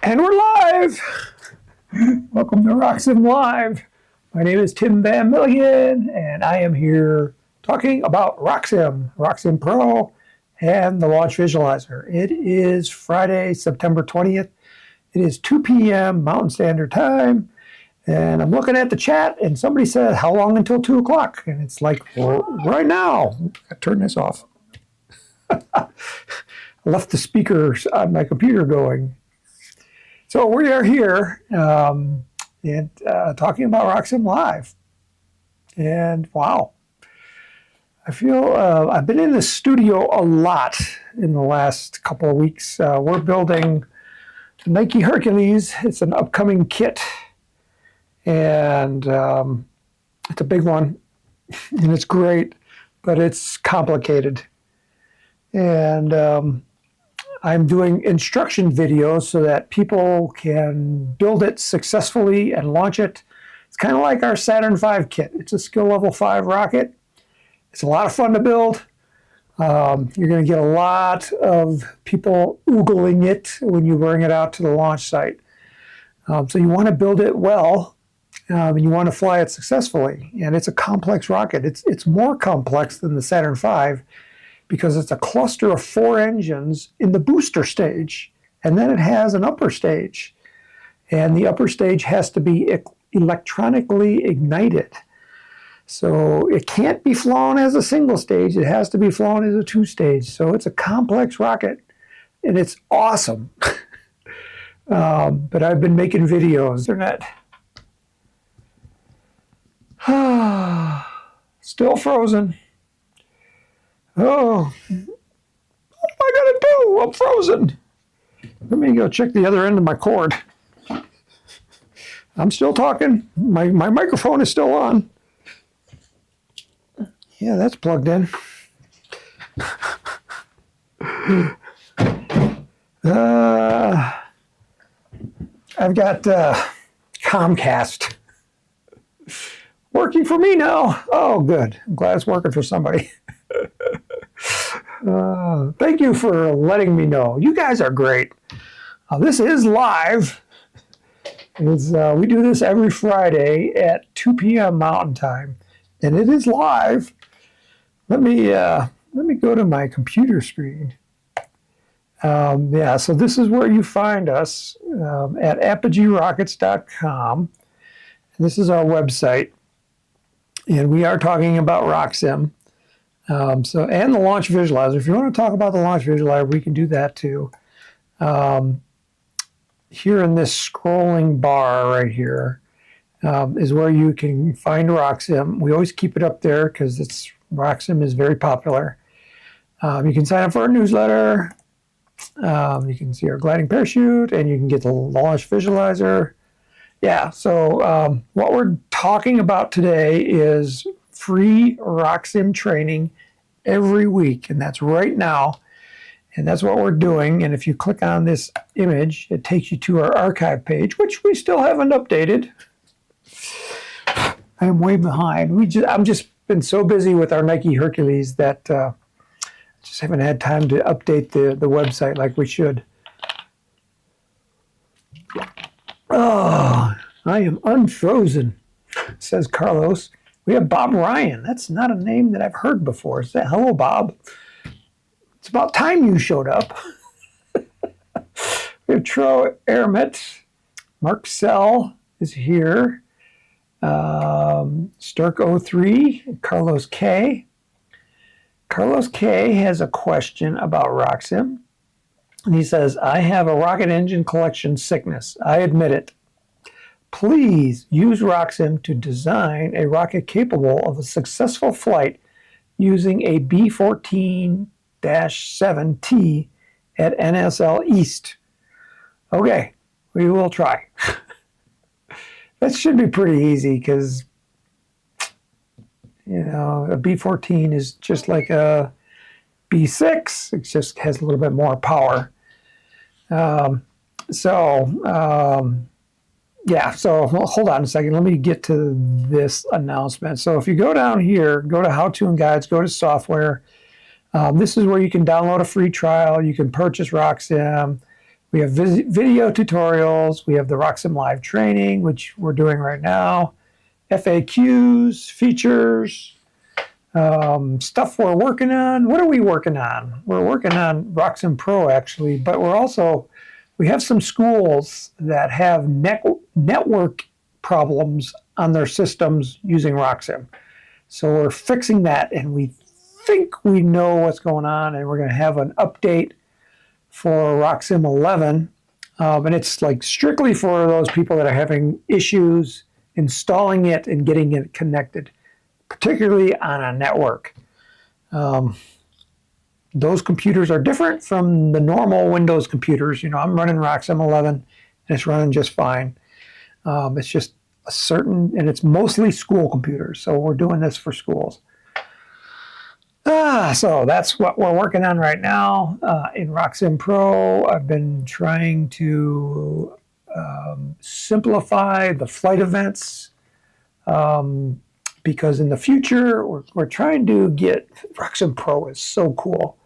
And we're live! Welcome to RockSim Live. My name is Tim Van Milligan, and I am here talking about RockSim, RockSim Pro, and the launch visualizer. It is Friday, September 20th. It is 2 p.m. Mountain Standard Time, and I'm looking at the chat, and somebody said, how long until 2 o'clock? And it's like, well, right now. I turn this off. I left the speakers on my computer going. So we are here and talking about RockSim Live. And wow, I feel I've been in the studio a lot in the last couple of weeks. We're building the Nike Hercules. It's an upcoming kit. And it's a big one. And it's great, but it's complicated. And I'm doing instruction videos so that people can build it successfully and launch it. It's kind of like our Saturn V kit. It's a skill level 5 rocket. It's a lot of fun to build. You're going to get a lot of people oogling it when you bring it out to the launch site. So you want to build it well, and you want to fly it successfully. And it's a complex rocket. It's more complex than the Saturn V, because it's a cluster of 4 engines in the booster stage, and then it has an upper stage. And the upper stage has to be electronically ignited. So it can't be flown as a single stage, it has to be flown as a 2-stage. So it's a complex rocket, and it's awesome. But I've been making videos. They're not... Still frozen. Oh, what am I going to do? I'm frozen. Let me go check the other end of my cord. I'm still talking. My microphone is still on. Yeah, that's plugged in. I've got Comcast working for me now. Oh, good. I'm glad it's working for somebody. Thank you for letting me know. You guys are great. This is live. We do this every Friday at 2 p.m. Mountain Time, and it is live. Let me go to my computer screen. So this is where you find us at apogeerockets.com. And this is our website, and we are talking about RockSim. And the launch visualizer. If you want to talk about the launch visualizer, we can do that too. Here in this scrolling bar right here is where you can find RockSim. We always keep it up there because RockSim is very popular. You can sign up for our newsletter. You can see our gliding parachute, and you can get the launch visualizer. Yeah, so what we're talking about today is free RockSim training every week, and that's right now, and that's what we're doing. And if you click on this image, it takes you to our archive page, which we still haven't updated. I am way behind. I'm just been so busy with our Nike Hercules that just haven't had time to update the website like we should. Oh, I am unfrozen, says Carlos. We have Bob Ryan. That's not a name that I've heard before. Is that hello, Bob? It's about time you showed up. We have Tro Aramet. Mark Sell is here. Stark03. Carlos K. Carlos K has a question about RockSim. And he says, I have a rocket engine collection sickness. I admit it. Please use RockSim to design a rocket capable of a successful flight using a B-14-7T at NSL East. Okay, we will try. That should be pretty easy because, a B-14 is just like a B-6. It just has a little bit more power. So hold on a second. Let me get to this announcement. So if you go down here, go to How-To and Guides, go to Software. This is where you can download a free trial. You can purchase RockSim. We have video tutorials. We have the RockSim live training, which we're doing right now. FAQs, features, stuff we're working on. What are we working on? We're working on RockSim Pro, actually, but we have some schools that have network problems on their systems using RockSim. So we're fixing that, and we think we know what's going on, and we're going to have an update for RockSim 11, and it's like strictly for those people that are having issues installing it and getting it connected, particularly on a network. Those computers are different from the normal Windows computers. You know, I'm running RockSim 11, and it's running just fine. It's just and it's mostly school computers, so we're doing this for schools. So that's what we're working on right now in RockSim Pro. I've been trying to simplify the flight events because in the future we're trying to get RockSim Pro is so cool.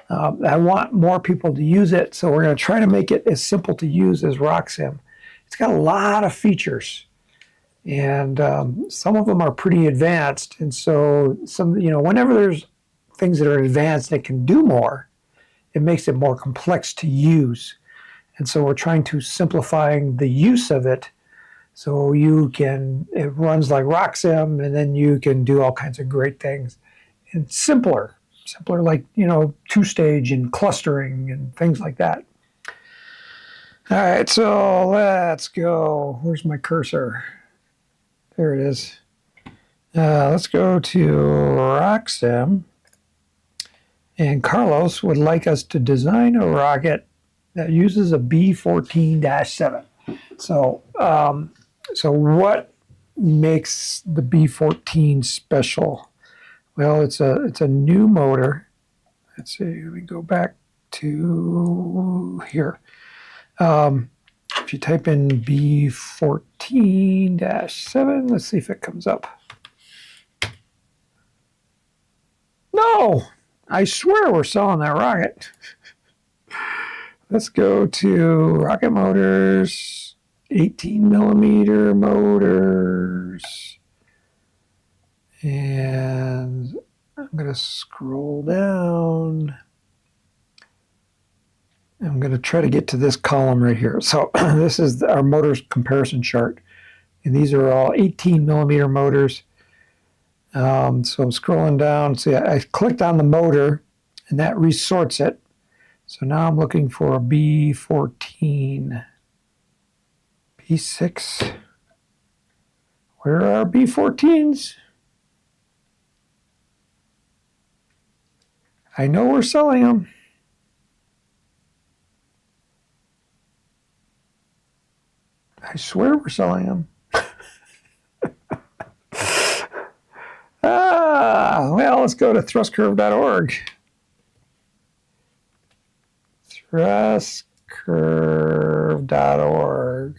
I want more people to use it, so we're going to try to make it as simple to use as RockSim. It's got a lot of features, and some of them are pretty advanced. And so whenever there's things that are advanced that can do more, it makes it more complex to use. And so we're trying to simplifying the use of it so it runs like RockSim, and then you can do all kinds of great things. And simpler like, two-stage and clustering and things like that. All right, so let's go. Where's my cursor? There it is. Let's go to RockSim. And Carlos would like us to design a rocket that uses a B-14-7. So what makes the B-14 special? Well, it's a new motor. Let's see. Let me go back to here. If you type in B-14-7, let's see if it comes up. No! I swear we're selling that rocket. Let's go to rocket motors, 18 millimeter motors. And I'm going to scroll down. I'm going to try to get to this column right here. So this is our motors comparison chart. And these are all 18 millimeter motors. So I'm scrolling down. See, I clicked on the motor, and that resorts it. So now I'm looking for a B-14. B6. Where are our B-14s? I know we're selling them. I swear we're selling them. Well, let's go to thrustcurve.org. Thrustcurve.org.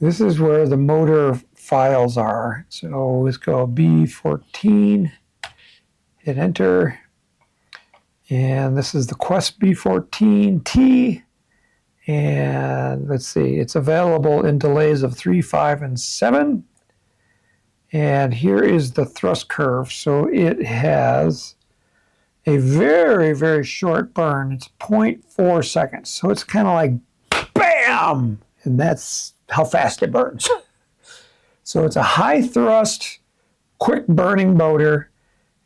This is where the motor files are. So let's go B14, hit enter. And this is the Quest B14T. And let's see, it's available in delays of 3, 5, and 7. And here is the thrust curve. So it has a very, very short burn. It's 0.4 seconds. So it's kind of like bam! And that's how fast it burns. So it's a high thrust, quick burning motor.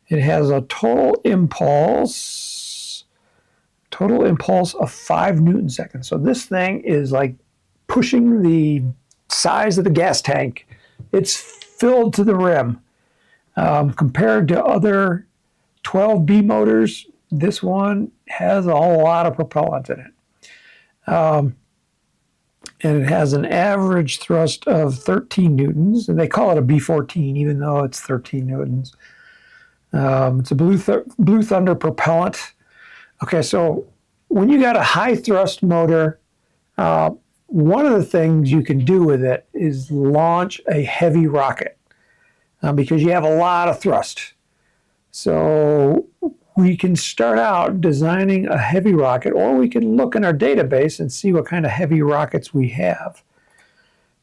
It has a total impulse of 5 Newton seconds. So this thing is like pushing the size of the gas tank. It's filled to the rim. Compared to other 12B motors, this one has a whole lot of propellant in it. And it has an average thrust of 13 newtons, and they call it a B14 even though it's 13 newtons. It's a Blue Thunder propellant. Okay, so when you got a high thrust motor, one of the things you can do with it is launch a heavy rocket because you have a lot of thrust. So we can start out designing a heavy rocket, or we can look in our database and see what kind of heavy rockets we have.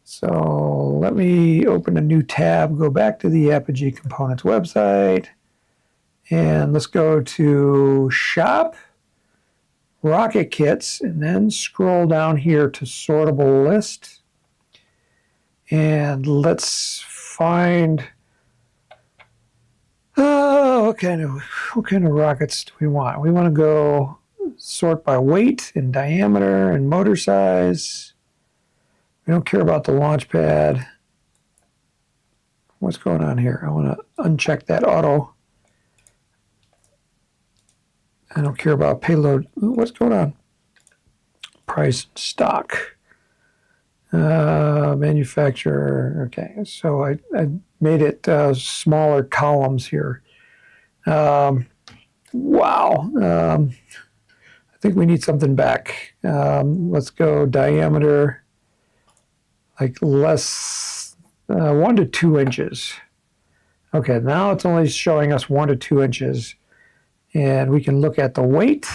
So let me open a new tab, go back to the Apogee Components website, and let's go to Shop, Rocket Kits, and then scroll down here to Sortable List. And let's find, what kind of rockets do we want? We want to go sort by weight and diameter and motor size. We don't care about the launch pad. What's going on here? I want to uncheck that auto. I don't care about payload. What's going on? Price, stock, manufacturer. Okay, so I made it smaller columns here. Wow. I think we need something back. Let's go diameter, like less, 1 to 2 inches. Okay, now it's only showing us 1 to 2 inches. And we can look at the weight.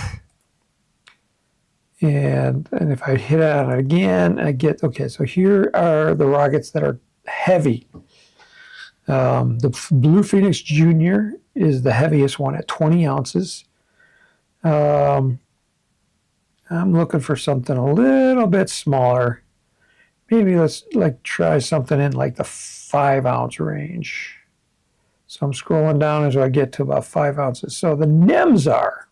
And if I hit on it again, I get, okay, so here are the rockets that are heavy. The Blue Phoenix Junior is the heaviest one at 20 ounces. I'm looking for something a little bit smaller. Maybe let's try something in like the 5-ounce range. So I'm scrolling down as I get to about 5 ounces. So the NEMSAR.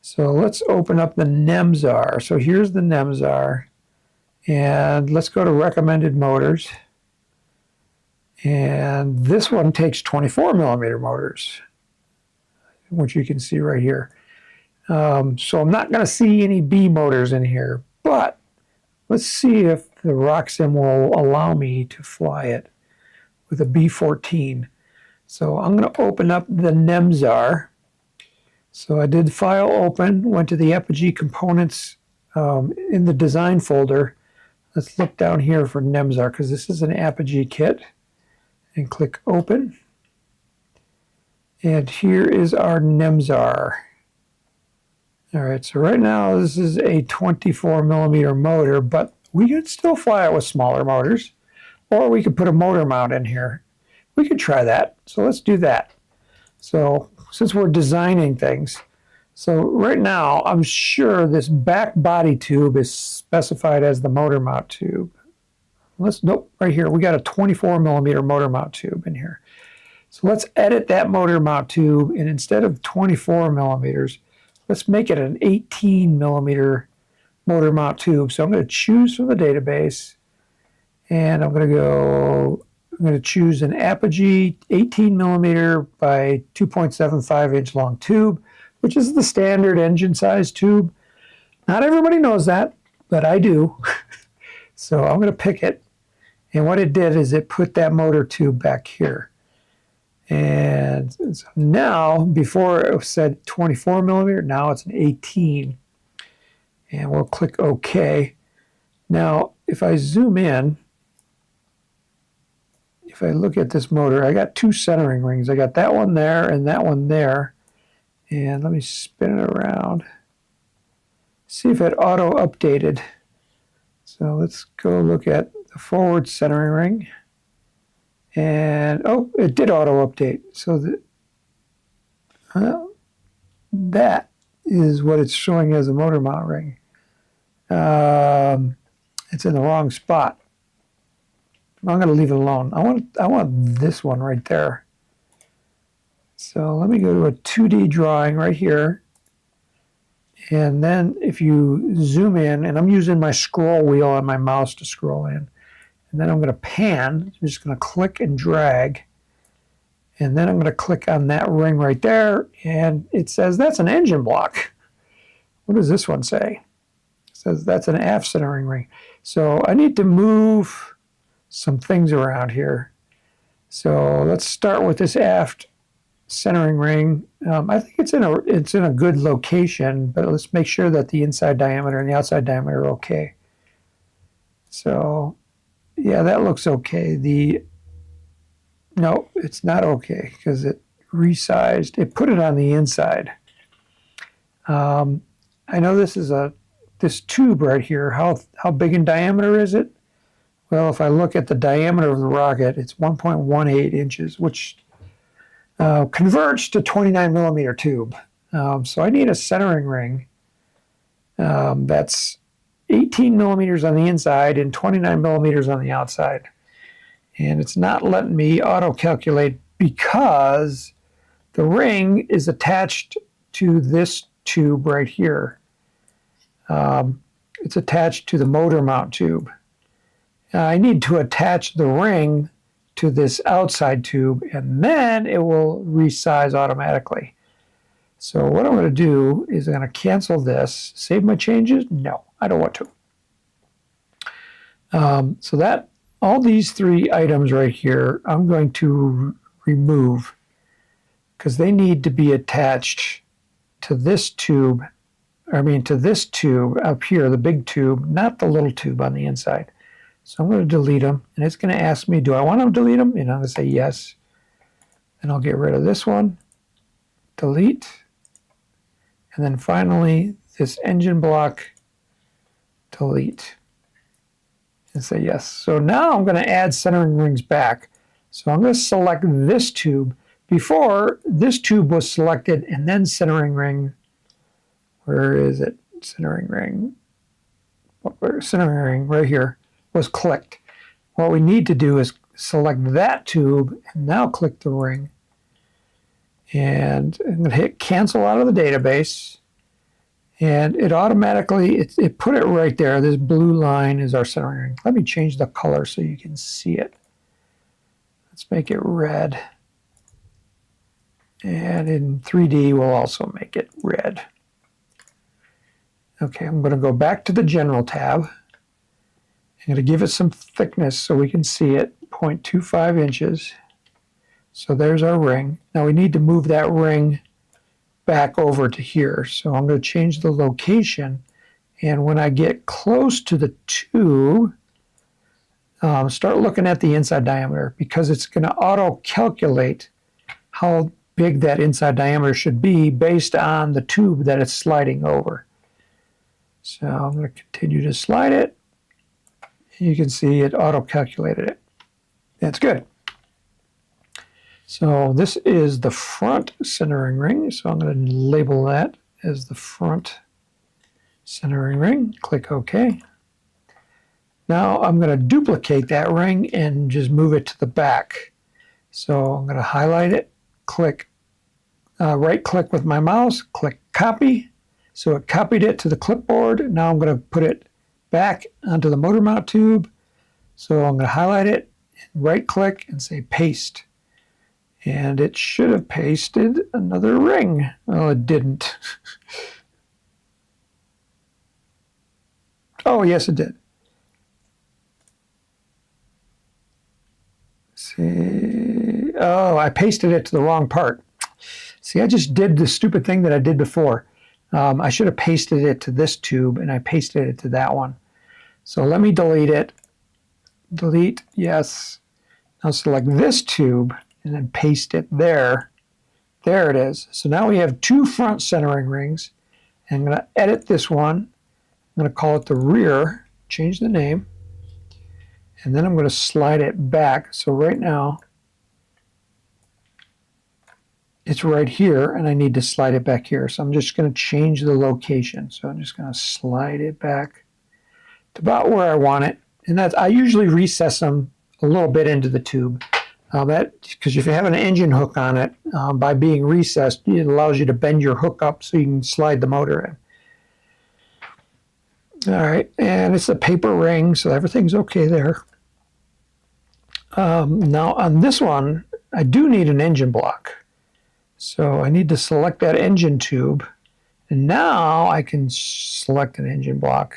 So let's open up the NEMSAR. So here's the NEMSAR. And let's go to recommended motors. And this one takes 24 millimeter motors, which you can see right here. So I'm not going to see any B motors in here, but let's see if the RockSim will allow me to fly it with a B14. So I'm going to open up the NEMSAR. So I did file open, went to the Apogee Components in the design folder. Let's look down here for NEMSAR because this is an Apogee kit. And click open. And here is our NEMSAR. All right, so right now this is a 24 millimeter motor, but we could still fly it with smaller motors, or we could put a motor mount in here. We could try that. So let's do that. So since we're designing things, so right now I'm sure this back body tube is specified as the motor mount tube. Nope, right here. We got a 24 millimeter motor mount tube in here. So let's edit that motor mount tube, and instead of 24 millimeters, let's make it an 18 millimeter motor mount tube. So I'm going to choose from the database, and I'm going to choose an Apogee 18 millimeter by 2.75 inch long tube, which is the standard engine size tube. Not everybody knows that, but I do. So I'm going to pick it. And what it did is it put that motor tube back here. And so now, before it said 24 millimeter, now it's an 18. And we'll click OK. Now, if I zoom in, if I look at this motor, I got 2 centering rings. I got that one there and that one there. And let me spin it around. See if it auto-updated. So let's go look at the forward centering ring. And, oh, it did auto-update. So that is what it's showing as a motor mount ring. It's in the wrong spot. I'm going to leave it alone. I want this one right there. So let me go to a 2D drawing right here. And then if you zoom in, and I'm using my scroll wheel on my mouse to scroll in, and then I'm going to pan. I'm just going to click and drag. And then I'm going to click on that ring right there, and it says that's an engine block. What does this one say? It says that's an aft centering ring. So I need to move some things around here. So let's start with this aft centering ring. I think it's in a good location, but let's make sure that the inside diameter and the outside diameter are okay. So yeah, that looks okay. No, it's not okay because it resized. It put it on the inside. I know this is this tube right here. How big in diameter is it? Well, if I look at the diameter of the rocket, it's 1.18 inches, which converts to 29 millimeter tube. So I need a centering ring that's 18 millimeters on the inside and 29 millimeters on the outside. And it's not letting me auto-calculate because the ring is attached to this tube right here. It's attached to the motor mount tube. I need to attach the ring to this outside tube, and then it will resize automatically. So what I'm going to do is I'm going to cancel this. Save my changes? No, I don't want to. So that all these three items right here, I'm going to remove because they need to be attached to this tube. To this tube up here, the big tube, not the little tube on the inside. So I'm going to delete them, and it's going to ask me, do I want to delete them? And I'm going to say yes. And I'll get rid of this one, delete. And then finally, this engine block, delete. And say yes. So now I'm going to add centering rings back. So I'm going to select this tube. Before, this tube was selected, and then centering ring. Where is it? Centering ring. Centering ring right here was clicked. What we need to do is select that tube and now click the ring. And I'm going to hit cancel out of the database. And it automatically, it put it right there. This blue line is our centering ring. Let me change the color so you can see it. Let's make it red. And in 3D, we'll also make it red. Okay, I'm going to go back to the General tab. I'm going to give it some thickness so we can see it, 0.25 inches. So there's our ring. Now we need to move that ring back over to here. So I'm going to change the location. And when I get close to the tube, start looking at the inside diameter because it's going to auto-calculate how big that inside diameter should be based on the tube that it's sliding over. So I'm going to continue to slide it. You can see it auto-calculated it. That's good. So this is the front centering ring. So I'm going to label that as the front centering ring. Click OK. Now I'm going to duplicate that ring and just move it to the back. So I'm going to highlight it, right-click with my mouse, click Copy. So it copied it to the clipboard. Now I'm going to put it back onto the motor mount tube. So I'm going to highlight it, right-click, and say Paste. And it should have pasted another ring. Well, it didn't. Oh, yes, it did. See, oh, I pasted it to the wrong part. See, I just did the stupid thing that I did before. I should have pasted it to this tube, and I pasted it to that one. So let me delete it. Delete, yes. Now select this tube, and then paste it there. There it is. So now we have two front centering rings. And I'm going to edit this one. I'm going to call it the rear, change the name. And then I'm going to slide it back. So right now, it's right here, and I need to slide it back here. So I'm just going to change the location. So I'm just going to slide it back to about where I want it. And that's, I usually recess them a little bit into the tube. Because if you have an engine hook on it, by being recessed, it allows you to bend your hook up so you can slide the motor in. All right, and it's a paper ring, so everything's okay there. Now on this one, I do need an engine block. So I need to select that engine tube. And now I can select an engine block.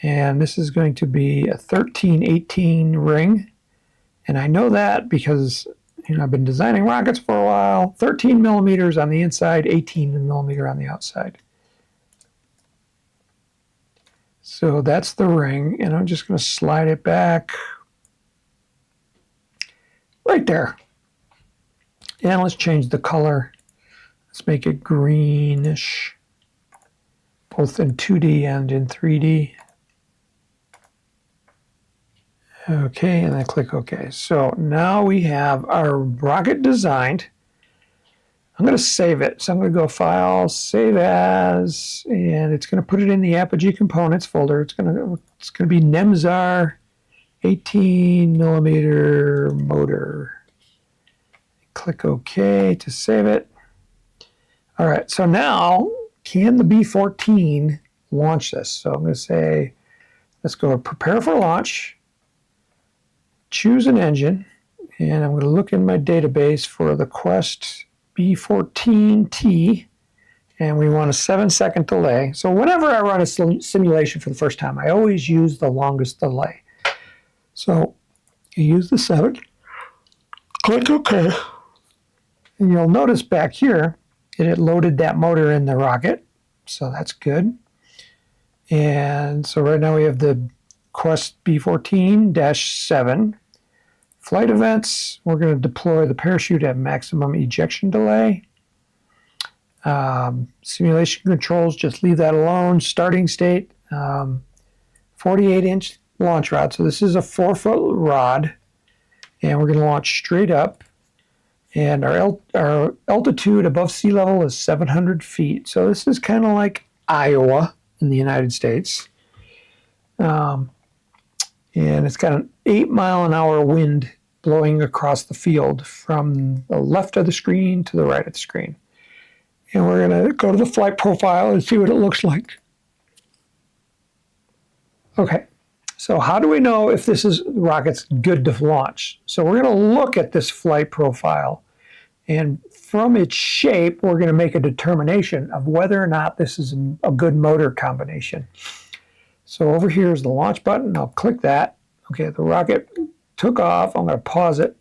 And this is going to be a 1318 ring. And I know that because I've been designing rockets for a while. 13 millimeters on the inside, 18 millimeter on the outside. So that's the ring, and I'm just going to slide it back right there. And let's change the color. Let's make it greenish, both in 2D and in 3D. Okay, and then click OK. So now we have our rocket designed. I'm going to save it. So I'm going to go File, Save As, and it's going to put it in the Apogee Components folder. It's going to be NEMSAR 18 millimeter motor. Click OK to save it. All right, so now can the B-14 launch this? So I'm going to say, let's go to Prepare for Launch. Choose an engine, and I'm going to look in my database for the Quest B-14T, and we want a 7-second delay. So whenever I run a simulation for the first time, I always use the longest delay. So you use the 7, click OK, and you'll notice back here that it loaded that motor in the rocket, so that's good. And so right now we have the Quest B-14-7. Flight events, we're going to deploy the parachute at maximum ejection delay. Simulation controls, just leave that alone. Starting state, 48-inch launch rod. So this is a 4-foot rod, and we're going to launch straight up. And our altitude above sea level is 700 feet. So this is kind of like Iowa in the United States. And it's got an 8-mile-an-hour wind blowing across the field from the left of the screen to the right of the screen. And we're going to go to the flight profile and see what it looks like. Okay, so how do we know if the rocket's good to launch? So we're going to look at this flight profile, and from its shape, we're going to make a determination of whether or not this is a good motor combination. So over here is the launch button. I'll click that. Okay, the rocket took off. I'm going to pause it.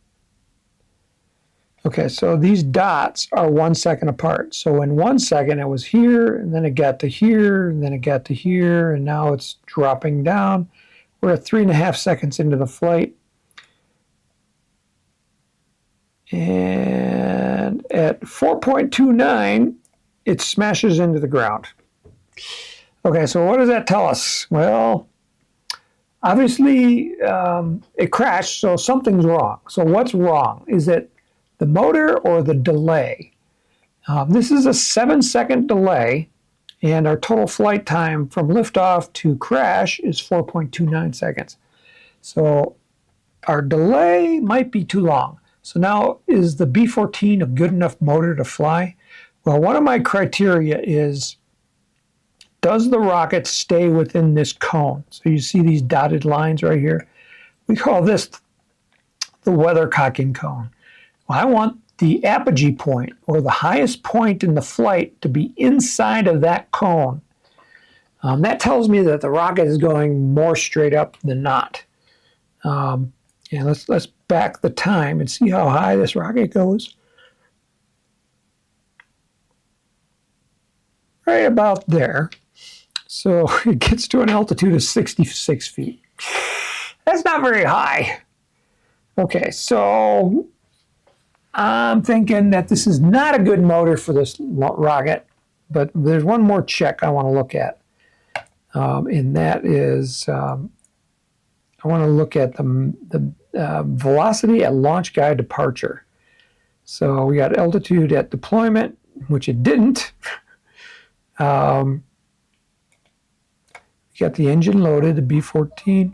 Okay, so these dots are 1 second apart. So in 1 second, it was here, and then it got to here, and then it got to here, and now it's dropping down. We're at 3.5 seconds into the flight. And at 4.29, it smashes into the ground. Okay, so what does that tell us? Well, obviously it crashed, so something's wrong. So what's wrong? Is it the motor or the delay? This is a 7-second delay, and our total flight time from liftoff to crash is 4.29 seconds. So our delay might be too long. So now, is the B-14 a good enough motor to fly? Well, one of my criteria is, does the rocket stay within this cone? So you see these dotted lines right here. We call this the weathercocking cone. Well, I want the apogee point, or the highest point in the flight, to be inside of that cone. That tells me that the rocket is going more straight up than not. And let's back the time and see how high this rocket goes. Right about there. So it gets to an altitude of 66 feet. That's not very high. Okay, so I'm thinking that this is not a good motor for this rocket, but there's one more check I want to look at. And that is, I want to look at the velocity at launch guide departure. So we got altitude at deployment, which it didn't. We got the engine loaded, the B-14. We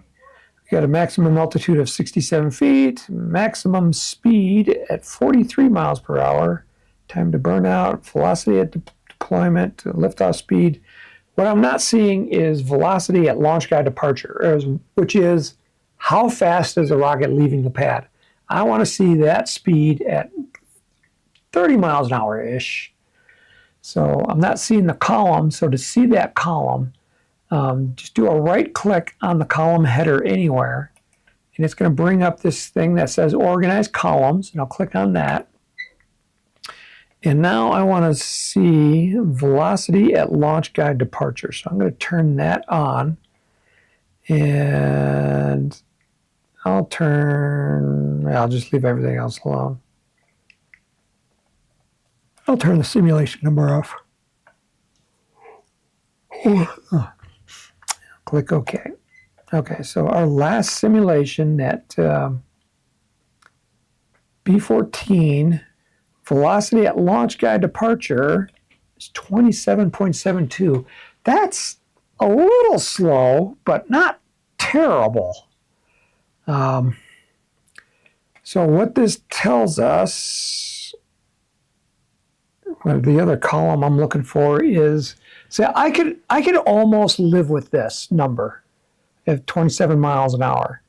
got a maximum altitude of 67 feet, maximum speed at 43 miles per hour, time to burnout, velocity at deployment, liftoff speed. What I'm not seeing is velocity at launch guide departure, which is how fast is the rocket leaving the pad. I want to see that speed at 30 miles an hour-ish. So I'm not seeing the column. So to see that column, just do a right click on the column header anywhere, and it's going to bring up this thing that says organize columns, and I'll click on that. And now I want to see velocity at launch guide departure. So I'm going to turn that on, and I'll just leave everything else alone. I'll turn the simulation number off. Click OK. Okay, so our last simulation at B14, velocity at launch guide departure is 27.72. That's a little slow, but not terrible. So what this tells us, well, the other column I'm looking for is, say, I could almost live with this number at 27 miles an hour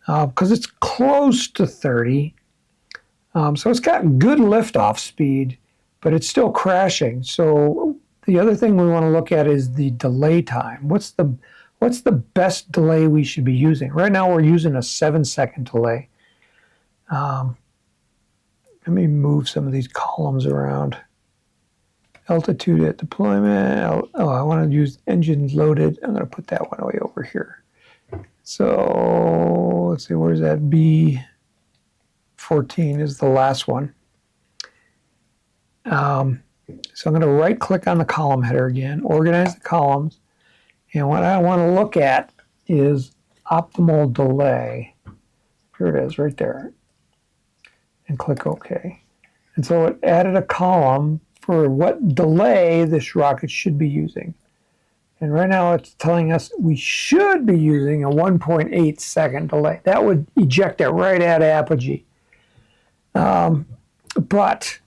because it's close to 30. So it's got good liftoff speed, but it's still crashing. So the other thing we want to look at is the delay time. What's the best delay we should be using? Right now we're using a 7-second delay. Let me move some of these columns around. Altitude at deployment. Oh, I want to use engines loaded. I'm going to put that one way over here. So let's see, where's that? B14 is the last one. So I'm going to right click on the column header again, organize the columns. And what I want to look at is optimal delay. Here it is right there. And click OK. And so it added a column for what delay this rocket should be using. And right now it's telling us we should be using a 1.8 second delay. That would eject it right at Apogee. But,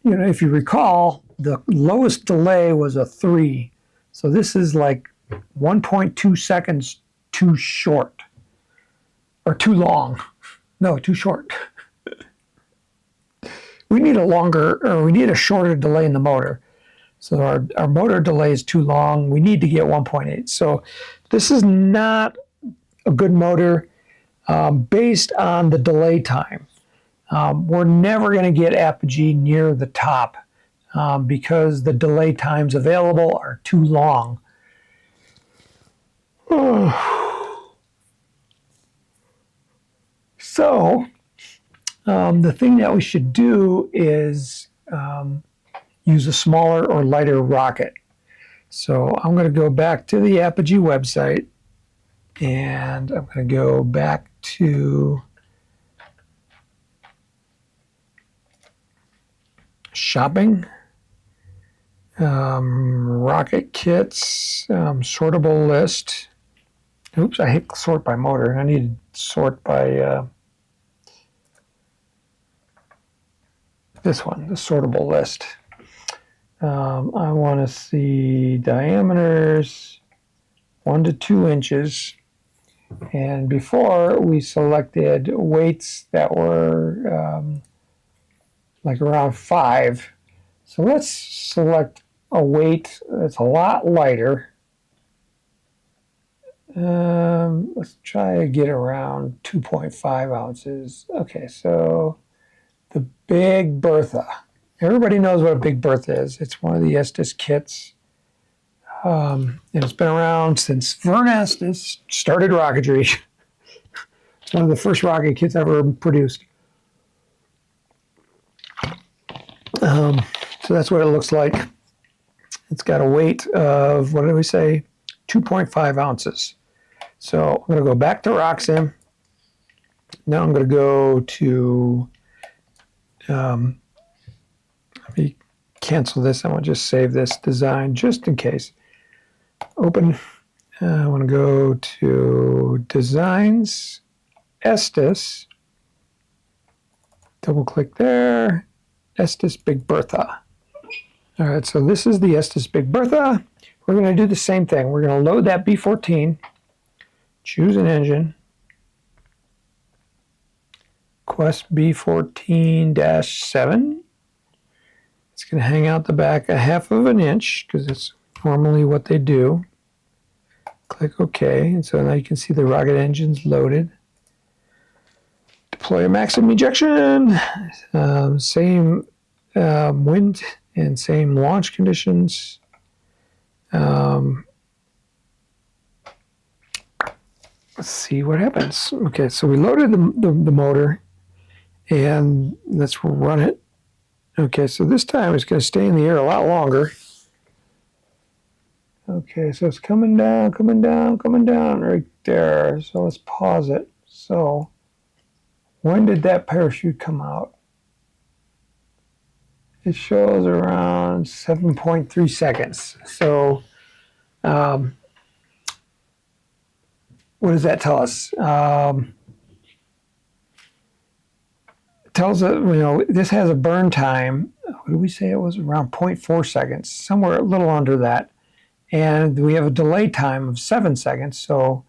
you know, if you recall, the lowest delay was a 3. So this is like 1.2 seconds too short. Or too long. No, too short. We need a shorter delay in the motor. So our motor delay is too long. We need to get 1.8. So this is not a good motor based on the delay time. We're never going to get Apogee near the top because the delay times available are too long. So the thing that we should do is use a smaller or lighter rocket. So I'm going to go back to the Apogee website, and I'm going to go back to shopping, rocket kits, sortable list. Oops, I hit sort by motor. I need to sort by this one, the sortable list. I want to see diameters 1 to 2 inches. And before we selected weights that were like around 5. So let's select a weight that's a lot lighter. Let's try to get around 2.5 ounces. Okay, so the Big Bertha. Everybody knows what a Big Bertha is. It's one of the Estes kits. And it's been around since Vern Estes started rocketry. It's one of the first rocket kits ever produced. So that's what it looks like. It's got a weight of, what did we say? 2.5 ounces. So I'm going to go back to RockSim. Now I'm going to go to, let me cancel this. I want to just save this design just in case. Open. I want to go to Designs, Estes. Double click there. Estes Big Bertha. All right, so this is the Estes Big Bertha. We're going to do the same thing. We're going to load that B14, choose an engine, Quest B14-7. It's going to hang out the back a 1/2 of an inch because it's normally what they do. Click OK, and so now you can see the rocket engine's loaded. Deploy a maximum ejection, same wind and same launch conditions. Let's see what happens. Okay, so we loaded the motor, and let's run it. Okay, so this time it's going to stay in the air a lot longer. Okay, so it's coming down, coming down, coming down right there. So let's pause it. So when did that parachute come out? It shows around 7.3 seconds. So what does that tell us? It tells us, this has a burn time. What did we say it was? Around 0.4 seconds, somewhere a little under that. And we have a delay time of 7 seconds. So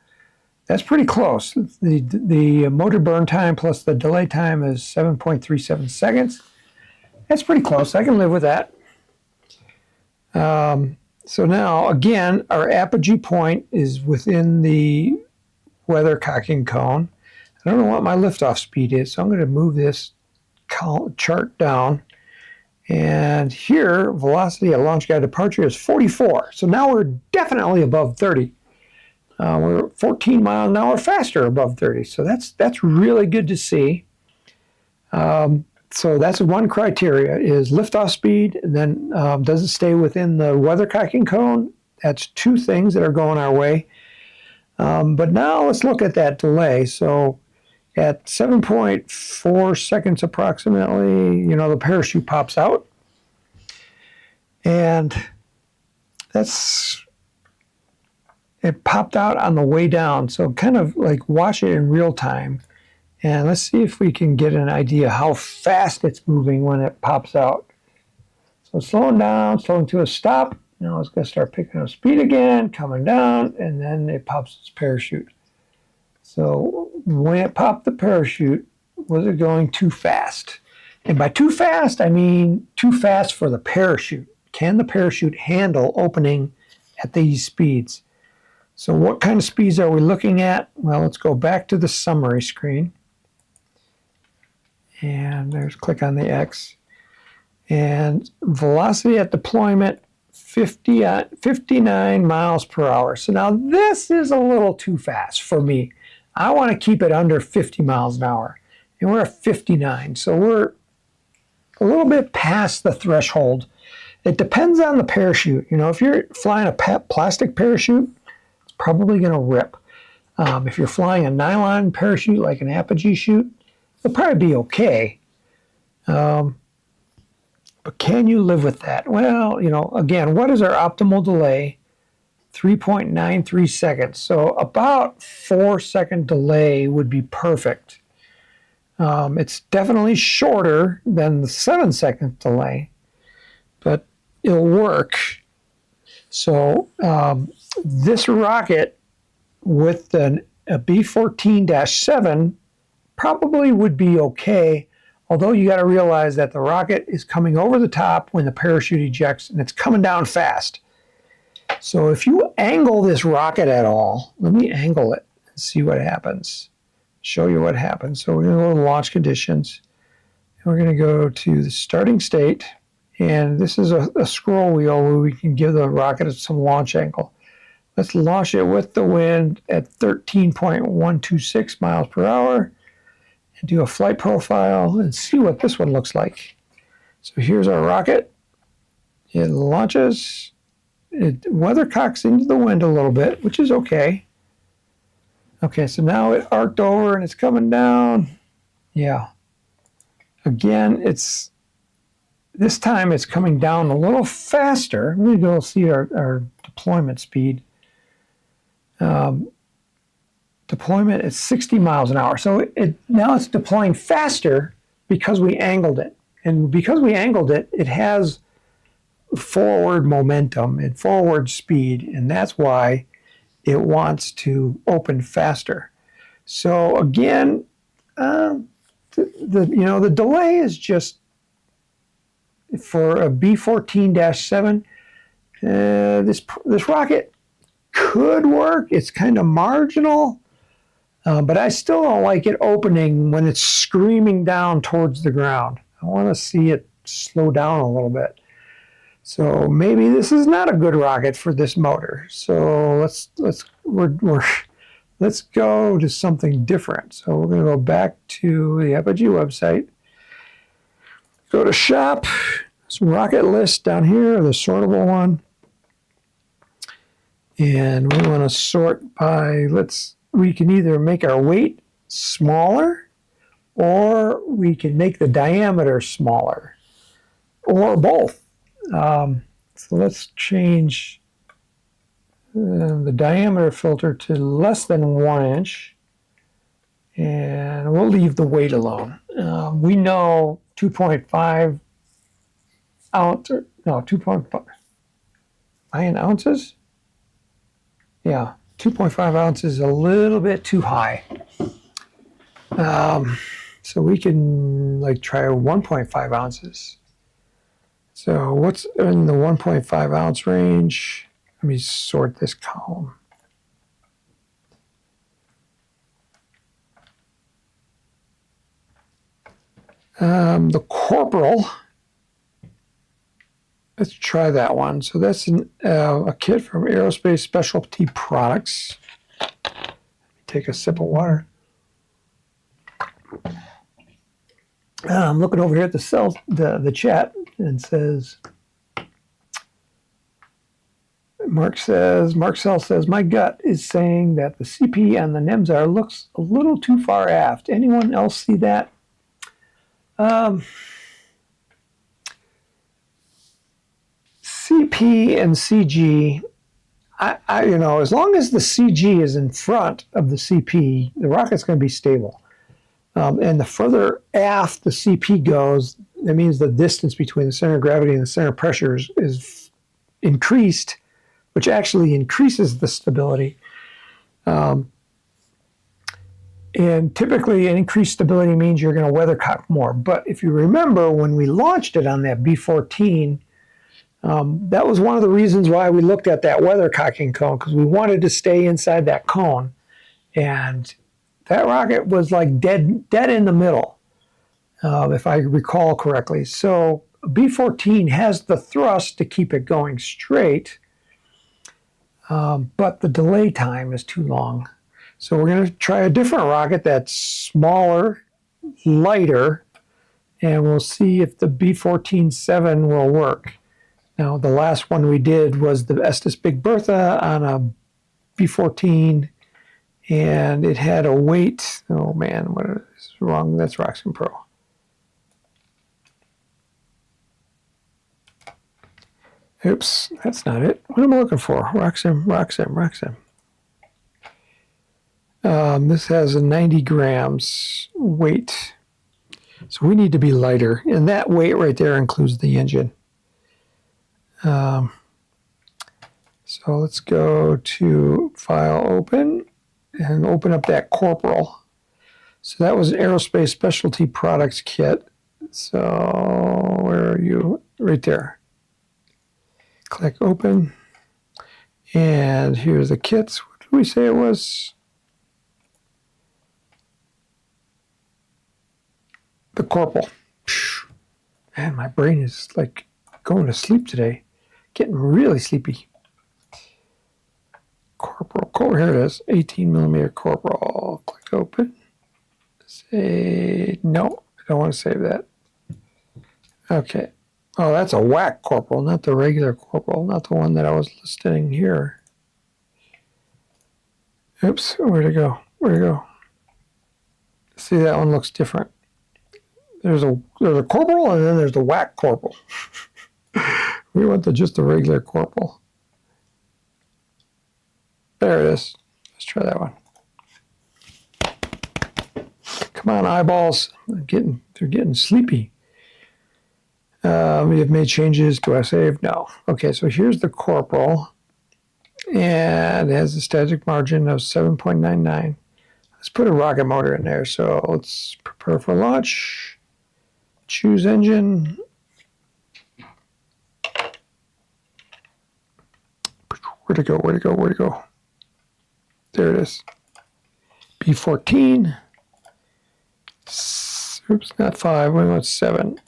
that's pretty close. The motor burn time plus the delay time is 7.37 seconds. That's pretty close. I can live with that. So now, again, our apogee point is within the weather cocking cone. I don't know what my liftoff speed is, so I'm going to move this chart down. And here, velocity at launch guide departure is 44. So now we're definitely above 30. We're 14 miles an hour faster above 30. So that's really good to see. So that's one criteria is liftoff speed, and then does it stay within the weather cocking cone? That's two things that are going our way. But now let's look at that delay. So at 7.4 seconds approximately, the parachute pops out. And it popped out on the way down. So kind of like watch it in real time. And let's see if we can get an idea how fast it's moving when it pops out. So slowing down, slowing to a stop. Now it's going to start picking up speed again, coming down, and then it pops its parachute. So when it popped the parachute, was it going too fast? And by too fast, I mean too fast for the parachute. Can the parachute handle opening at these speeds? So what kind of speeds are we looking at? Well, let's go back to the summary screen. And there's click on the X. And velocity at deployment, 59 miles per hour. So now this is a little too fast for me. I want to keep it under 50 miles an hour. And we're at 59. So we're a little bit past the threshold. It depends on the parachute. If you're flying a plastic parachute, it's probably going to rip. If you're flying a nylon parachute like an Apogee chute, it'll probably be okay. But can you live with that? Well, again, what is our optimal delay? 3.93 seconds. So about 4-second delay would be perfect. It's definitely shorter than the 7-second delay, but it'll work. So this rocket with a B-14-7 probably would be okay, although you got to realize that the rocket is coming over the top when the parachute ejects, and it's coming down fast. So if you angle this rocket at all, let me angle it and see what happens. Show you what happens. So we're going to go to launch conditions. And we're going to go to the starting state. And this is a scroll wheel where we can give the rocket some launch angle. Let's launch it with the wind at 13.126 miles per hour. And do a flight profile and see what this one looks like. So here's our rocket. It launches. It weathercocks into the wind a little bit, which is okay. Okay, so now it arced over and it's coming down. Yeah. Again, this time it's coming down a little faster. Let me go see our deployment speed. Deployment is 60 miles an hour. So now it's deploying faster because we angled it. And because we angled it, it has forward momentum and forward speed, and that's why it wants to open faster. So again, the delay is just for a B-14-7. This rocket could work. It's kind of marginal, but I still don't like it opening when it's screaming down towards the ground. I want to see it slow down a little bit. So maybe this is not a good rocket for this motor. So let's go to something different. So we're going to go back to the Apogee website. Go to shop. Some rocket list down here, the sortable one. And we want to sort by, we can either make our weight smaller, or we can make the diameter smaller, or both. So let's change the diameter filter to less than 1 inch, and we'll leave the weight alone. We know 2.5 ounce, no, 2.5 ounces? Yeah, 2.5 ounces is a little bit too high. So we can try 1.5 ounces. So what's in the 1.5 ounce range? Let me sort this column. The corporal, let's try that one. So that's a kit from Aerospace Specialty Products. Let me take a sip of water. I'm looking over here at the chat, and says, Mark Sell says, my gut is saying that the CP on the NIMSAR looks a little too far aft. Anyone else see that? CP and CG, as long as the CG is in front of the CP, the rocket's going to be stable. And the further aft the CP goes, that means the distance between the center of gravity and the center of pressure is increased, which actually increases the stability. And typically, an increased stability means you're going to weathercock more. But if you remember, when we launched it on that B-14, that was one of the reasons why we looked at that weathercocking cone, because we wanted to stay inside that cone. And that rocket was like dead in the middle, if I recall correctly. So B-14 has the thrust to keep it going straight, but the delay time is too long. So we're going to try a different rocket that's smaller, lighter, and we'll see if the B-14-7 will work. Now, the last one we did was the Estes Big Bertha on a B-14, and it had a weight. Oh man, what is wrong? That's RockSim Pro. Oops, that's not it. What am I looking for? RockSim. This has a 90 grams weight. So we need to be lighter. And that weight right there includes the engine. So let's go to File Open and open up that corporal. So that was an Aerospace Specialty Products kit. So where are you? Right there. Click Open. And here's the kits. What did we say it was? The corporal. Man, my brain is like going to sleep today. Getting really sleepy. Corporal, here it is. 18 millimeter corporal. Click Open. Say, no, I don't want to save that. Okay. Oh, that's a whack corporal, not the regular corporal, not the one that I was listing here. Oops, where'd it go? See, that one looks different. There's a corporal, and then there's the whack corporal. We want just the regular corporal. There it is. Let's try that one. Come on, eyeballs. They're getting sleepy. We have made changes. Do I save? No. Okay, so here's the corporal. And it has a static margin of 7.99. Let's put a rocket motor in there. So let's prepare for launch. Choose engine. Where'd it go? There it is. B-14. Oops, not 5. We want 7.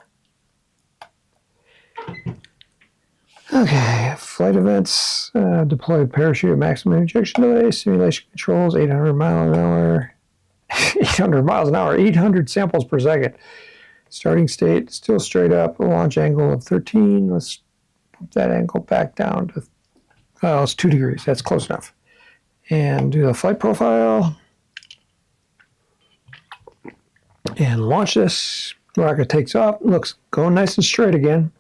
Okay, flight events. Deploy parachute, maximum ejection delay, simulation controls, 800 miles an hour. 800 miles an hour, 800 samples per second. Starting state, still straight up, a launch angle of 13. Let's put that angle back down to, oh, it's 2 degrees. That's close enough. And do the flight profile. And launch this. Rocket takes off. Looks going nice and straight again.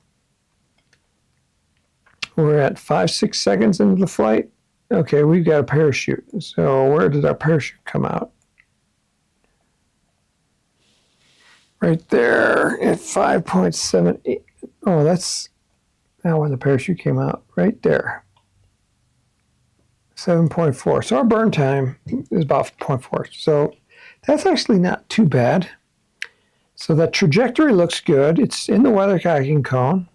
We're at 5-6 seconds into the flight. Okay, we've got a parachute. So where did our parachute come out? Right there at 5.78. Oh, that's not when the parachute came out. Right there. 7.4. So our burn time is about 0.4. So that's actually not too bad. So that trajectory looks good. It's in the weather kayaking cone.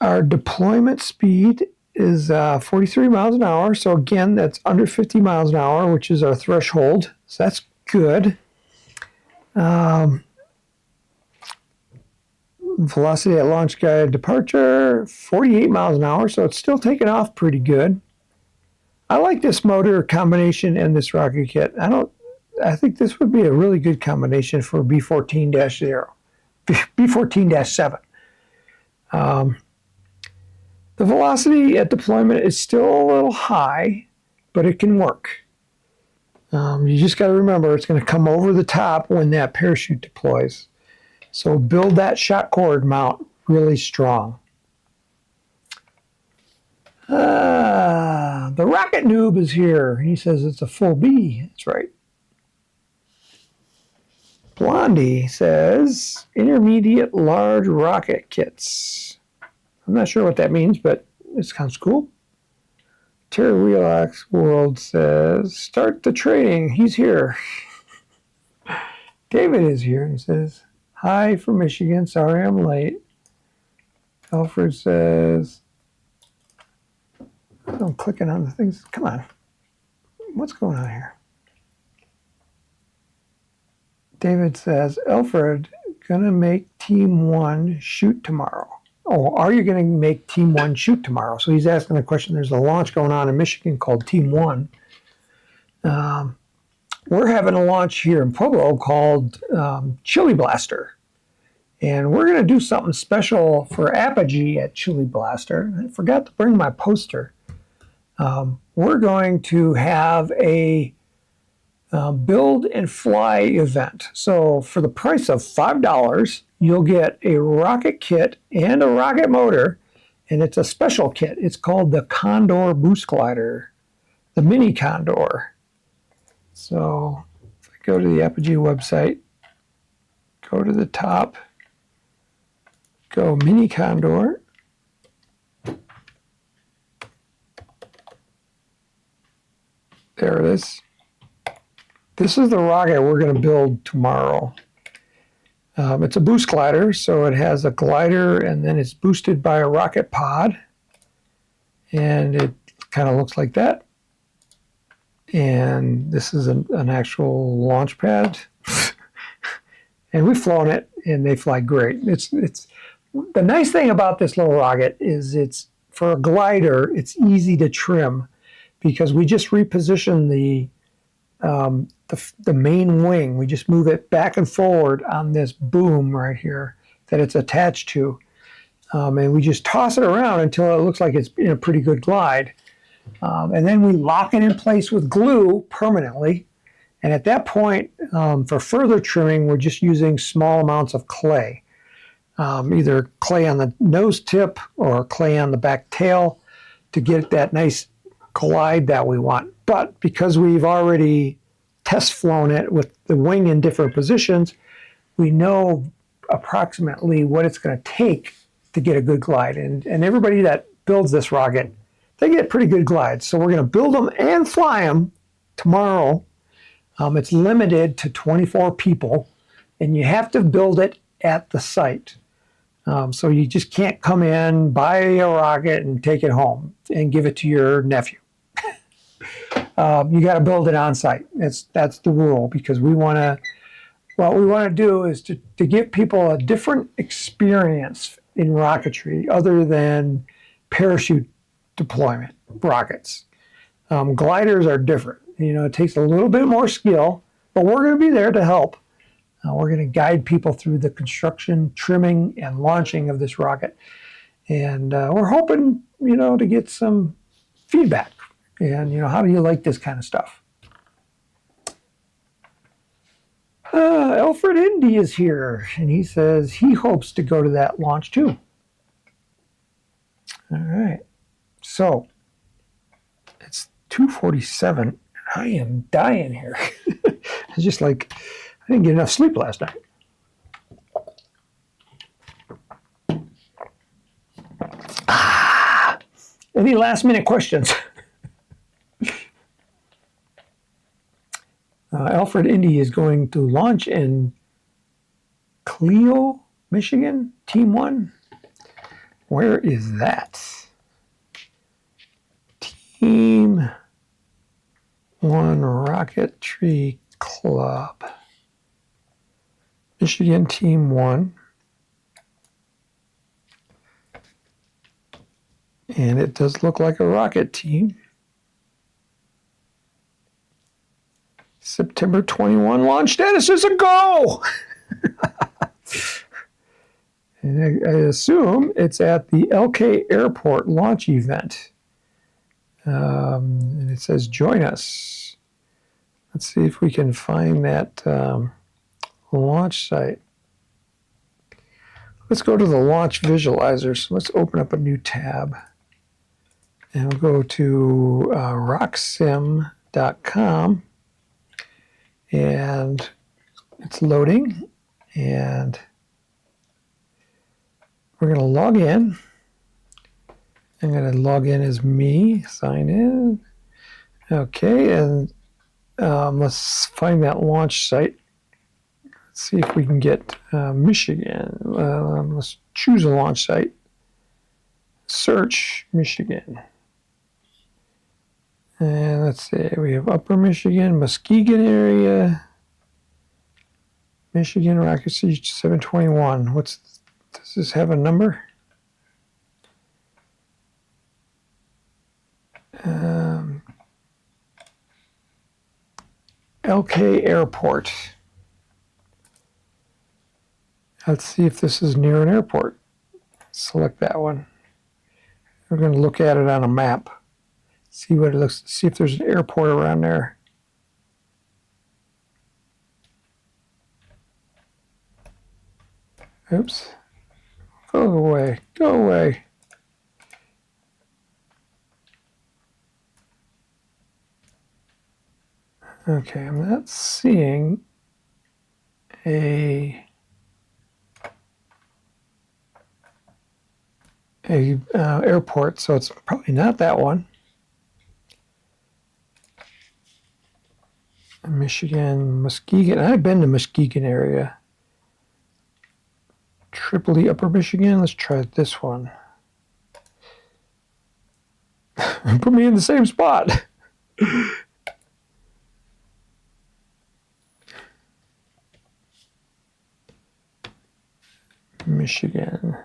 Our deployment speed is 43 miles an hour. So again, that's under 50 miles an hour, which is our threshold. So that's good. Velocity at launch guide departure, 48 miles an hour. So it's still taking off pretty good. I like this motor combination and this rocket kit. I think this would be a really good combination for B14-0, B14-7. The velocity at deployment is still a little high, but it can work. You just got to remember it's going to come over the top when that parachute deploys. So build that shot cord mount really strong. The rocket noob is here. He says it's a full B. That's right. Blondie says intermediate large rocket kits. I'm not sure what that means, but it sounds cool. Terry Relax World says start the trading. He's here. David is here. He says hi from Michigan. Sorry I'm late. Alfred says I'm clicking on the things. Come on. What's going on here? David says, Alfred, gonna make Team 1 shoot tomorrow. Oh, are you going to make Team 1 shoot tomorrow? So he's asking the question. There's a launch going on in Michigan called Team 1. We're having a launch here in Pueblo called Chili Blaster. And we're going to do something special for Apogee at Chili Blaster. I forgot to bring my poster. We're going to have a build and fly event. So for the price of $5, you'll get a rocket kit and a rocket motor, and it's a special kit. It's called the Condor Boost Glider, the Mini Condor. So if I go to the Apogee website, go to the top, go Mini Condor. There it is. This is the rocket we're going to build tomorrow. It's a boost glider, so it has a glider and then it's boosted by a rocket pod. And it kind of looks like that. And this is an actual launch pad. And we've flown it and they fly great. It's the nice thing about this little rocket is it's for a glider, it's easy to trim because we just reposition the main wing. We just move it back and forward on this boom right here that it's attached to. And we just toss it around until it looks like it's in a pretty good glide. And then we lock it in place with glue permanently. And at that point, for further trimming, we're just using small amounts of clay. Either clay on the nose tip or clay on the back tail to get that nice glide that we want. But because we've already test flown it with the wing in different positions, we know approximately what it's going to take to get a good glide. And everybody that builds this rocket, they get pretty good glides. So we're going to build them and fly them tomorrow. It's limited to 24 people, and you have to build it at the site. So you just can't come in, buy a rocket, and take it home and give it to your nephew. You got to build it on site. That's the rule, because what we want to do is to give people a different experience in rocketry other than parachute deployment rockets. Gliders are different. You know, it takes a little bit more skill, but we're going to be there to help. We're going to guide people through the construction, trimming, and launching of this rocket. And we're hoping, to get some feedback. And, how do you like this kind of stuff? Alfred Indy is here, and he says he hopes to go to that launch too. All right. So, it's 2:47. I am dying here. It's just like I didn't get enough sleep last night. Any last minute questions? Alfred Indy is going to launch in Clio, Michigan, Team 1. Where is that? Team 1 Rocketry Club. Michigan Team 1. And it does look like a rocket team. September 21 launch status is a go! And I assume it's at the LK Airport launch event. And it says, join us. Let's see if we can find that launch site. Let's go to the launch visualizer. So let's open up a new tab. And we'll go to RockSim.com. And it's loading. And we're going to log in. I'm going to log in as me, sign in. Okay, and let's find that launch site. Let's see if we can get Michigan. Let's choose a launch site. Search Michigan. And let's see, we have Upper Michigan, Muskegon area, Michigan, Rocket City 721. Does this have a number? LK Airport. Let's see if this is near an airport. Select that one. We're going to look at it on a map. See what it looks. See if there's an airport around there. Oops. Go away. Go away. Okay, I'm not seeing a airport, so it's probably not that one. Michigan, Muskegon. I've been to Muskegon area. Tripoli, Upper Michigan. Let's try this one. Put me in the same spot. Michigan.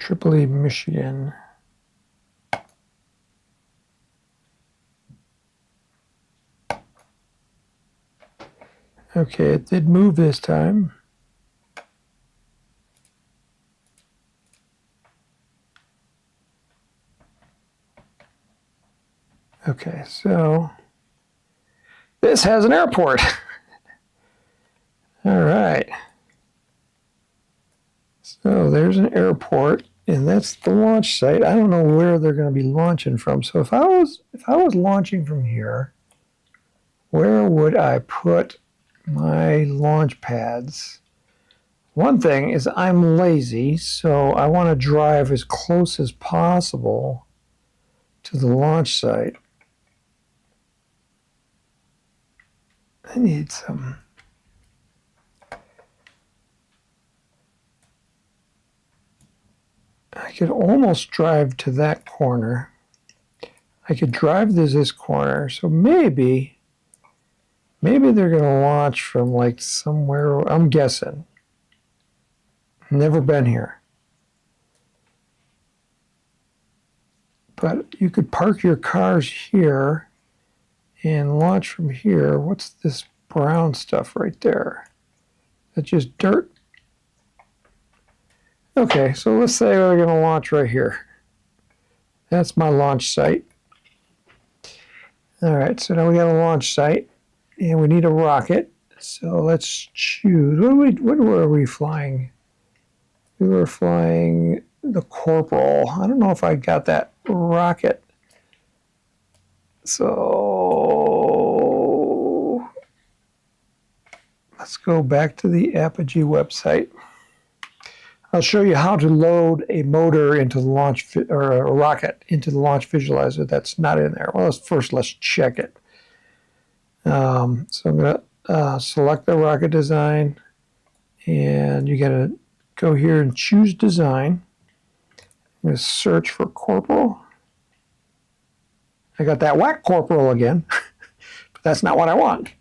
Tripoli, Michigan. Okay, it did move this time. Okay, so this has an airport. All right. So there's an airport, and that's the launch site. I don't know where they're going to be launching from. So if I was launching from here, where would I put my launch pads? One thing is I'm lazy, so I want to drive as close as possible to the launch site. I need some. I could almost drive to that corner. I could drive to this corner, so maybe they're going to launch from like somewhere, I'm guessing. Never been here. But you could park your cars here and launch from here. What's this brown stuff right there? That's just dirt. Okay, so let's say we're going to launch right here. That's my launch site. All right, so now we got a launch site, and we need a rocket. So let's choose. What were we flying? We were flying the Corporal. I don't know if I got that rocket. So let's go back to the Apogee website. I'll show you how to load a motor into the launch, or a rocket into the launch visualizer that's not in there. Well, let's check it. So I'm going to select the rocket design, and you got to go here and choose design. I'm going to search for Corporal. I got that whack Corporal again, but that's not what I want. I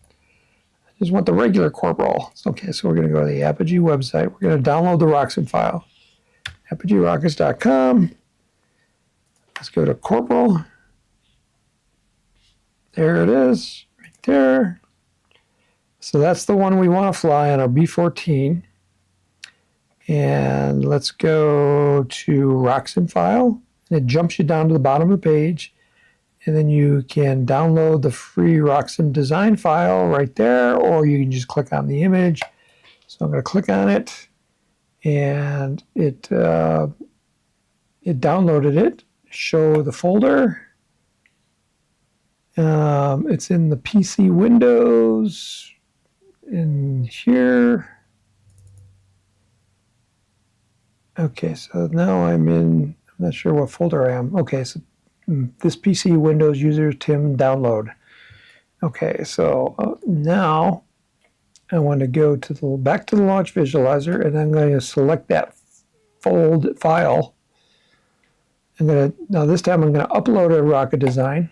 just want the regular Corporal. Okay, so we're going to go to the Apogee website. We're going to download the RockSim file, apogeerockets.com. Let's go to Corporal. There it is, right there. So that's the one we want to fly on our B-14. And let's go to RockSim file. And it jumps you down to the bottom of the page. And then you can download the free RockSim design file right there, or you can just click on the image. So I'm going to click on it, and it downloaded it. Show the folder. It's in the PC Windows in here. Okay, so now I'm not sure what folder I am. Okay, so this PC Windows user Tim download. Okay, so now I want to go to back to the launch visualizer, and I'm going to select that file. Now this time I'm going to upload a rocket design.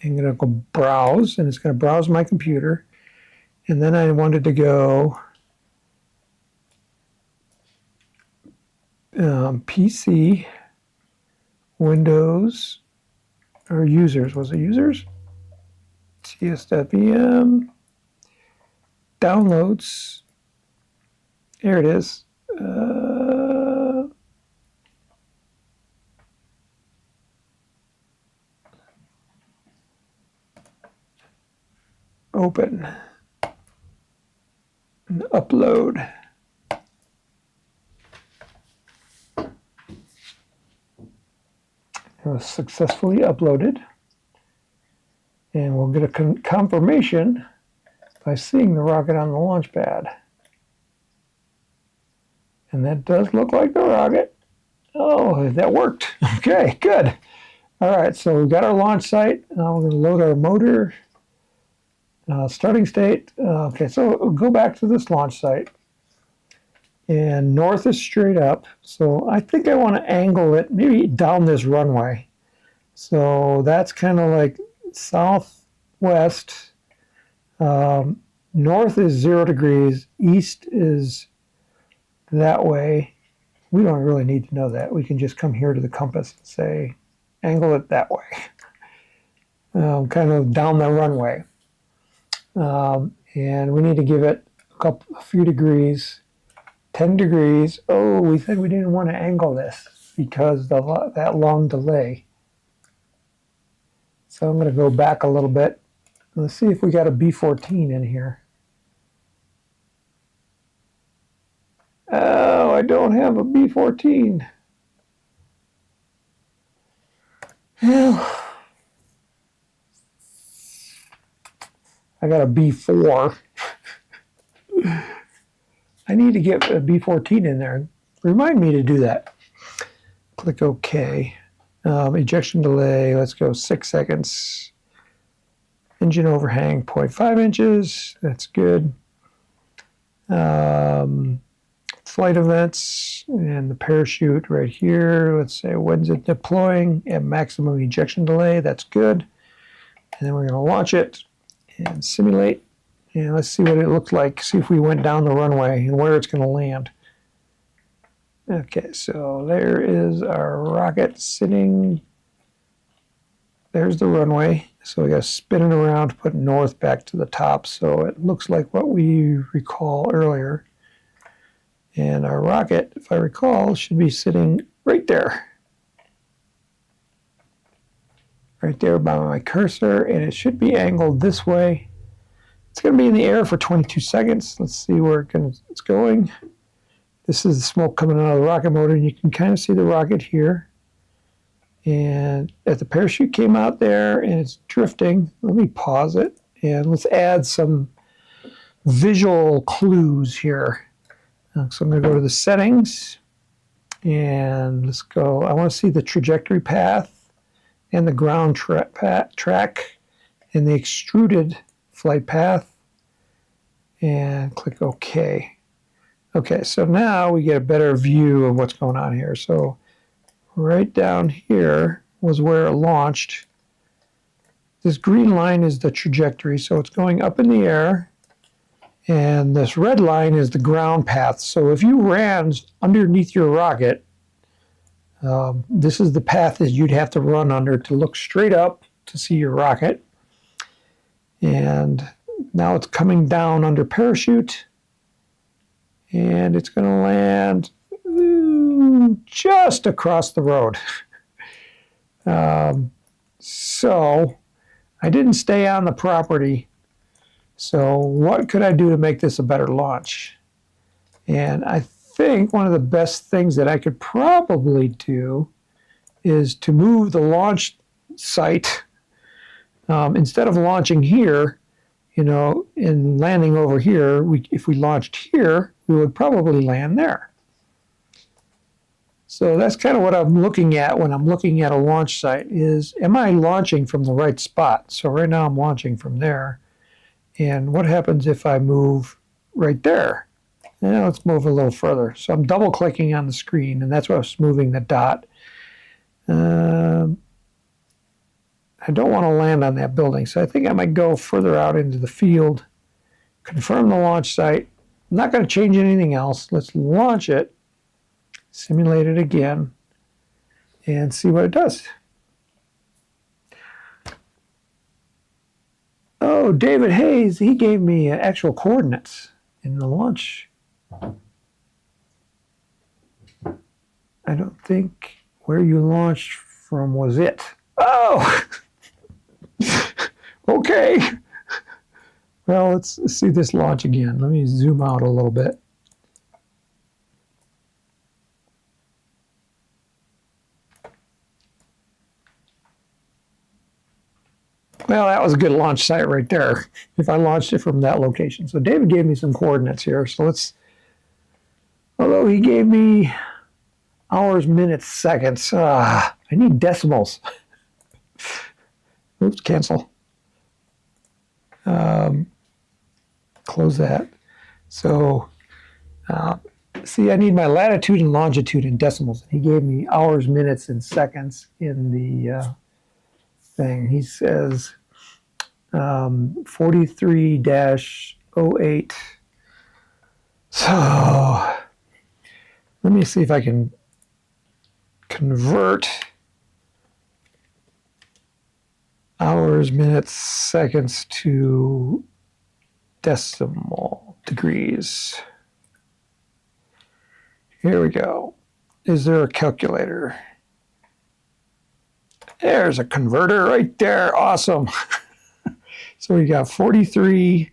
I'm going to go browse, and it's going to browse my computer. And then I wanted to go PC, Windows, or users. Was it users? CS.VM, downloads. There it is. Open and upload. It was successfully uploaded, and we'll get a confirmation by seeing the rocket on the launch pad. And that does look like the rocket. Oh, that worked. Okay, good. All right, so we've got our launch site. Now we're going to load our motor. Starting state. Okay, so we'll go back to this launch site. And north is straight up. So I think I want to angle it maybe down this runway. So that's kind of like southwest. North is 0 degrees. East is that way. We don't really need to know that. We can just come here to the compass and say, angle it that way. Kind of down the runway. And we need to give it a few degrees. 10 degrees. Oh, we said we didn't want to angle this because that long delay. So I'm going to go back a little bit. Let's see if we got a B-14 in here. Oh, I don't have a B-14. Well, I got a B-4. I need to get a B-14 in there. Remind me to do that. Click OK. Ejection delay, let's go 6 seconds. Engine overhang, 0.5 inches. That's good. Flight events and the parachute right here. Let's say when's it deploying at maximum ejection delay. That's good. And then we're going to launch it and simulate. And let's see what it looked like. See if we went down the runway and where it's going to land. Okay, so there is our rocket sitting. There's the runway. So we got to spin it around to put north back to the top so it looks like what we recall earlier. And our rocket, if I recall, should be sitting right there. Right there by my cursor, and it should be angled this way. It's going to be in the air for 22 seconds. Let's see where it's going. This is the smoke coming out of the rocket motor, and you can kind of see the rocket here. And as the parachute came out there and it's drifting, let me pause it, and let's add some visual clues here. So I'm going to go to the settings, and let's go. I want to see the trajectory path and the ground track and the extruded flight path, and click OK. Okay, so now we get a better view of what's going on here. So right down here was where it launched. This green line is the trajectory, so it's going up in the air. And this red line is the ground path. So if you ran underneath your rocket, this is the path that you'd have to run under to look straight up to see your rocket. And now it's coming down under parachute. And it's going to land just across the road. So I didn't stay on the property. So what could I do to make this a better launch? And I think one of the best things that I could probably do is to move the launch site. Instead of launching here, and landing over here, if we launched here, we would probably land there. So that's kind of what I'm looking at when I'm looking at a launch site is, am I launching from the right spot? So right now I'm launching from there. And what happens if I move right there? Now let's move a little further. So I'm double clicking on the screen, and that's why I was moving the dot. I don't want to land on that building, so I think I might go further out into the field, confirm the launch site. I'm not going to change anything else. Let's launch it, simulate it again, and see what it does. Oh, David Hayes, he gave me actual coordinates in the launch. I don't think where you launched from was it. Oh! Okay. Well, let's see this launch again. Let me zoom out a little bit. Well, that was a good launch site right there, if I launched it from that location. So David gave me some coordinates here. So although he gave me hours, minutes, seconds, I need decimals. Oops, cancel. Close that. So, see, I need my latitude and longitude in decimals. He gave me hours, minutes, and seconds in the thing. He says 43-08. So let me see if I can convert hours, minutes, seconds to decimal degrees. Here we go. Is there a calculator? There's a converter right there. Awesome. So we got 43,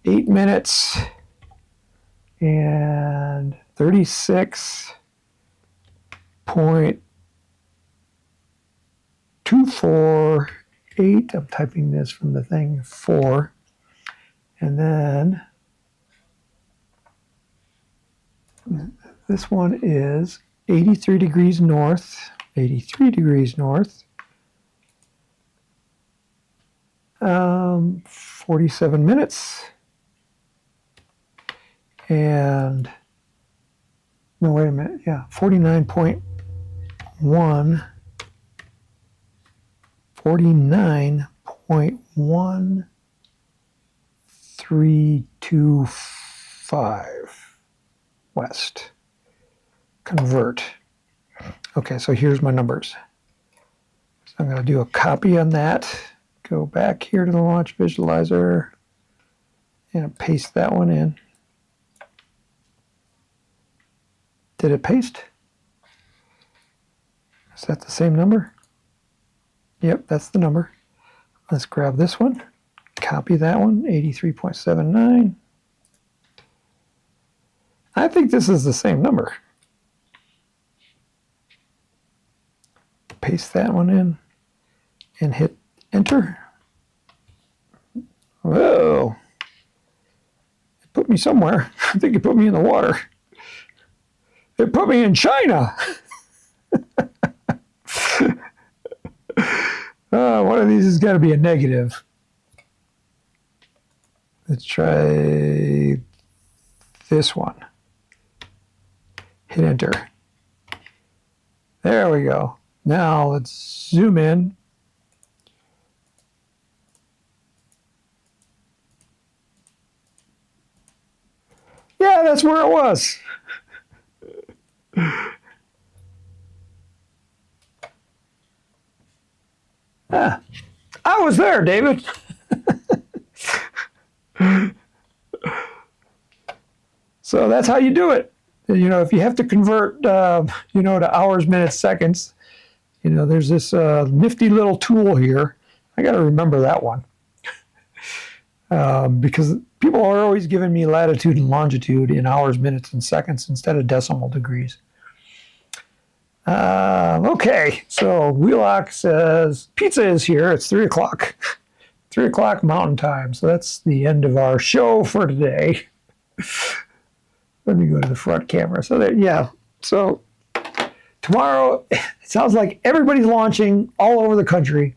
8 minutes, and 36.248. I'm typing this from the thing, 4. And then this one is 83 degrees north. 83 degrees north, 47 minutes, and no, wait a minute, yeah, 49.1325 west. Convert. Okay, so here's my numbers. So I'm going to do a copy on that. Go back here to the launch visualizer and paste that one in. Did it paste? Is that the same number? Yep, that's the number. Let's grab this one, copy that one, 83.79. I think this is the same number. Paste that one in and hit enter. Whoa. It put me somewhere. I think it put me in the water. It put me in China. One of these has got to be a negative. Let's try this one. Hit enter. There we go. Now let's zoom in. Yeah, that's where it was. I was there, David. So that's how you do it. You know, if you have to convert, you know, to hours, minutes, seconds, you know, there's this nifty little tool here. I got to remember that one. Because people are always giving me latitude and longitude in hours, minutes, and seconds instead of decimal degrees. Okay, so Wheelock says, pizza is here. It's 3 o'clock. 3 o'clock Mountain Time. So that's the end of our show for today. Let me go to the front camera. So there, yeah. So tomorrow, it sounds like everybody's launching all over the country.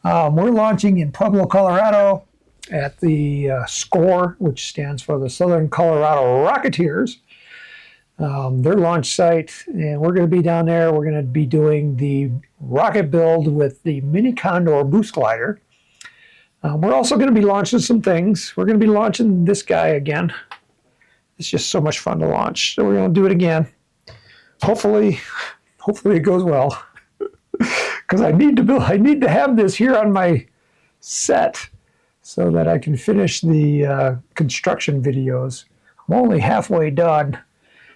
We're launching in Pueblo, Colorado at the SCORE, which stands for the Southern Colorado Rocketeers. Their launch site, and we're going to be down there. We're going to be doing the rocket build with the Mini Condor boost glider. We're also going to be launching some things. We're going to be launching this guy again. It's just so much fun to launch, so we're going to do it again. Hopefully it goes well, because I need to have this here on my set so that I can finish the construction videos. I'm only halfway done.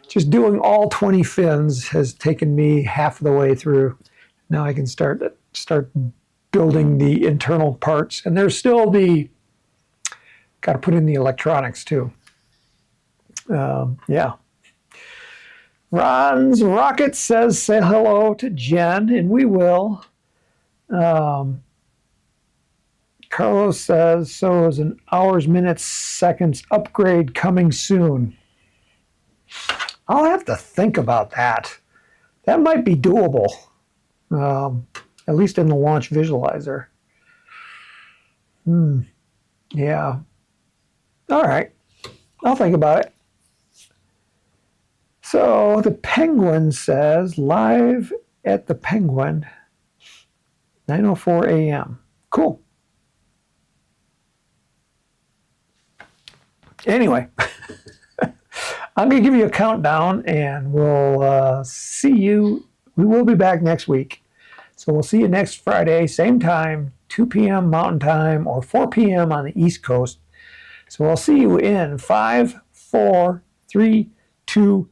Just doing all 20 fins has taken me half the way through. Now I can start building the internal parts, and there's still got to put in the electronics too. Yeah. Ron's Rocket says, say hello to Jen, and we will. Carlos says, so is an hours, minutes, seconds upgrade coming soon? I'll have to think about that. That might be doable, at least in the launch visualizer. Yeah. All right. I'll think about it. So the Penguin says, live at the Penguin, 9:04 a.m. Cool. Anyway, I'm going to give you a countdown, and we'll see you. We will be back next week. So we'll see you next Friday, same time, 2 p.m. Mountain Time or 4 p.m. on the East Coast. So I'll see you in 5, 4, 3, 2,